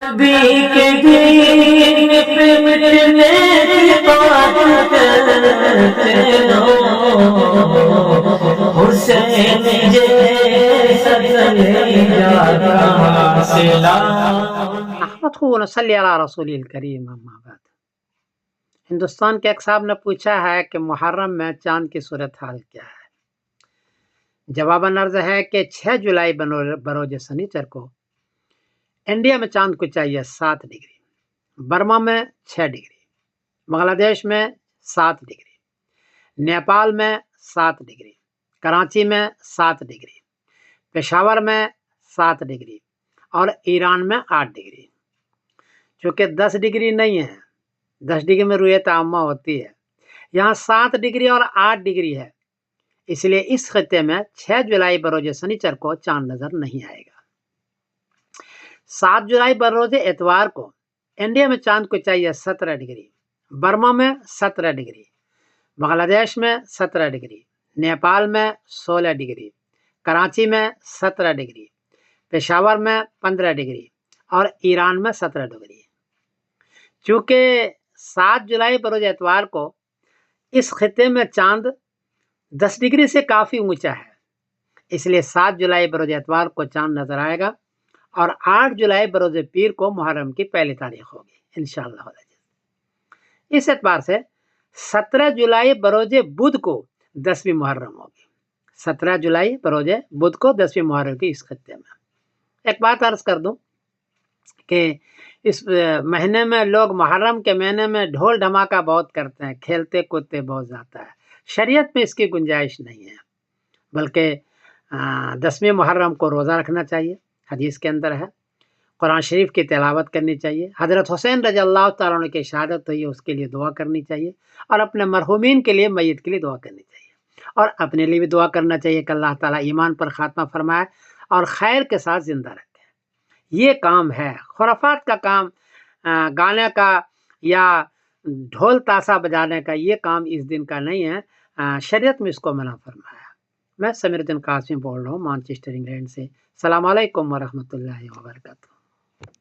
نبی کے دین پہ مٹنے کی بات کرتے ہو، حسین جیسا کلیجہ کہاں سے لاؤں۔ نحمدہ ونصلی علی رسول الکریم، اما بعد۔ ہندوستان کے ایک صاحب نے پوچھا ہے کہ محرم میں چاند کی صورتحال کیا ہے؟ جواباً عرض ہے کہ 6 جولائی بروز سنیچر کو انڈیا میں چاند کو چاہیے 7 ڈگری، برما میں 6 ڈگری، بنگلہ دیش میں 7 ڈگری، نیپال میں 7 ڈگری، کراچی میں 7 ڈگری، پشاور میں 7 ڈگری اور ایران میں 8 ڈگری۔ چونکہ 10 ڈگری نہیں ہے، 10 ڈگری میں رویت عامہ ہوتی ہے، یہاں 7 ڈگری اور 8 ڈگری ہے، اس لیے اس خطے میں 6 جولائی بروز سنیچر کو چاند نظر نہیں آئے گا۔ 7 جولائی بروز اتوار کو انڈیا میں چاند کو چاہیے 17 ڈگری، برما میں 17 ڈگری، بنگلہ دیش میں 17 ڈگری، نیپال میں 16 ڈگری، کراچی میں 17 ڈگری، پشاور میں 15 ڈگری اور ایران میں 17 ڈگری۔ چونکہ 7 جولائی بروز اتوار کو اس خطے میں چاند 10 ڈگری سے کافی اونچا ہے، اس لیے 7 جولائی بروز اتوار کو چاند نظر آئے گا اور 8 جولائی بروز پیر کو محرم کی پہلی تاریخ ہوگی انشاءاللہ۔ اس اعتبار سے 17 جولائی بروز بدھ کو 10ویں محرم ہوگی، 17 جولائی بروز بدھ کو 10ویں محرم کی اس خطے میں۔ ایک بات عرض کر دوں کہ اس مہینے میں لوگ محرم کے مہینے میں ڈھول دھماکہ بہت کرتے ہیں، کھیلتے کودتے بہت زیادہ ہے، شریعت میں اس کی گنجائش نہیں ہے، بلکہ 10ویں محرم کو روزہ رکھنا چاہیے، حدیث کے اندر ہے، قرآن شریف کی تلاوت کرنی چاہیے، حضرت حسین رضی اللہ تعالیٰ عنہ کی شہادت ہوئی ہے اس کے لیے دعا کرنی چاہیے، اور اپنے مرحومین کے لیے، میت کے لیے دعا کرنی چاہیے، اور اپنے لیے بھی دعا کرنا چاہیے کہ اللہ تعالیٰ ایمان پر خاتمہ فرمائے اور خیر کے ساتھ زندہ رکھے۔ یہ کام ہے، خرافات کا کام، گانے کا یا ڈھول تاشا بجانے کا، یہ کام اس دن کا نہیں ہے، شریعت میں اس کو منع فرمایا۔ میں سمیر الدین قاسمی بول رہا ہوں مانچسٹر انگلینڈ سے۔ السلام علیکم ورحمۃ اللہ وبرکاتہ۔